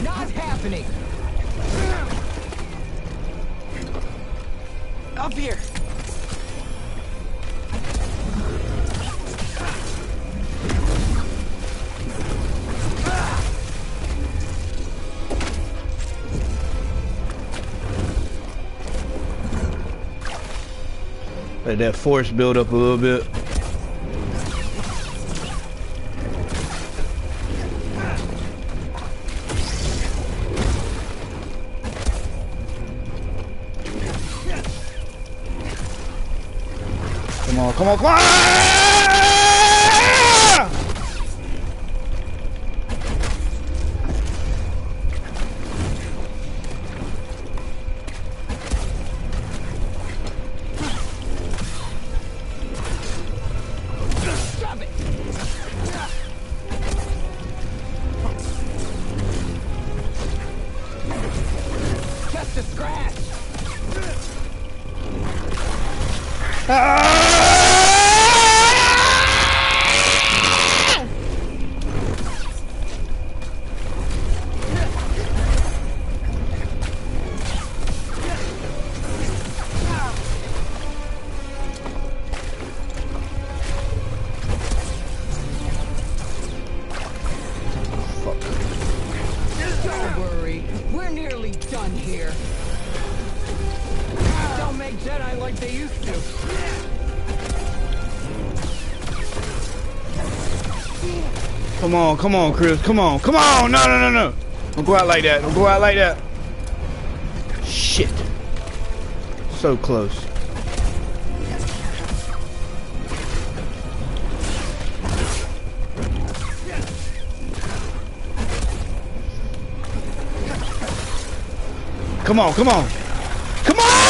Not happening. Up here. Let that force build up a little bit. Come on, come on, come on! Stop it. Just a scratch. Don't worry, we're nearly done here. Don't make Jedi like they used to. Come on, Chris, come on, no, no, no, no. Don't go out like that, don't go out like that. Shit. So close. Come on, come on. Come on!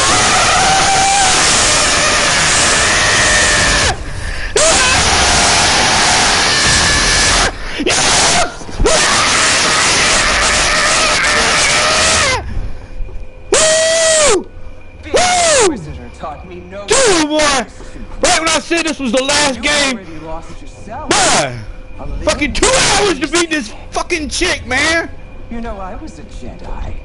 Taught me no. Dude, boy! Right when I said this was the last game, boy! Fucking 2 hours to beat this fucking chick, man! You know, I was a Jedi.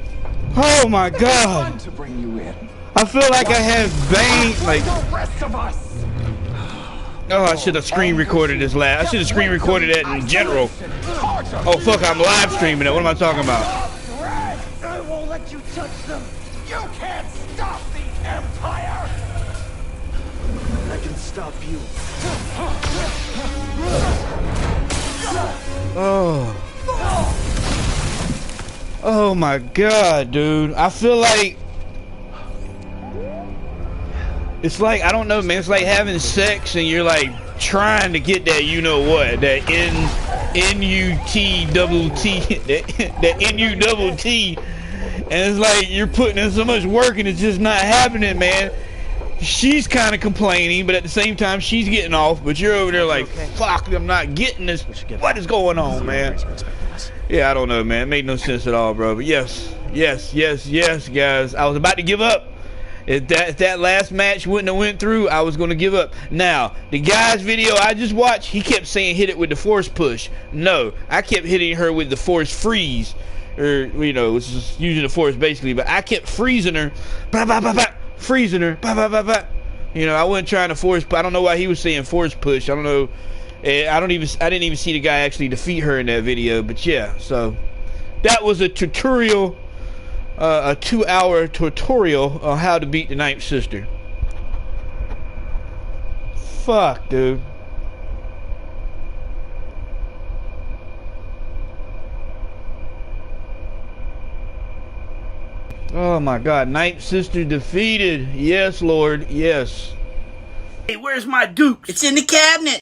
Oh my Fun god! to bring you in. I feel like I have Bane, like... The rest of us. Oh, I should have screen recorded this last. I should have screen recorded that in general. Oh fuck, I'm live streaming it. What am I talking about? I won't let you touch them. You can't stop the Empire. I can stop you. Oh. Oh my god, dude. I feel like... It's like, I don't know, man. It's like having sex and you're like trying to get that, you know what, that N-U-T double T, that N-U double T. And it's like you're putting in so much work and it's just not happening, man. She's kind of complaining, but at the same time she's getting off, but you're over there like, fuck, I'm not getting this. What is going on, man? Yeah, I don't know, man. It made no sense at all, bro. But yes, guys. I was about to give up. If that last match wouldn't have went through, I was going to give up. Now, the guy's video I just watched, he kept saying hit it with the force push. No, I kept hitting her with the force freeze. Or, you know, it's just using the force basically. But I kept freezing her. Bah, bah, bah, bah, freezing her. Bah, bah, bah, bah. You know, I wasn't trying to force. I don't know why he was saying force push. I don't know. I didn't even see the guy actually defeat her in that video. But yeah, so that was a tutorial. A 2-hour tutorial on how to beat the Ninth Sister. Fuck, dude. Oh my god, Ninth Sister defeated. Yes, Lord, yes. Hey, where's my dukes? It's in the cabinet.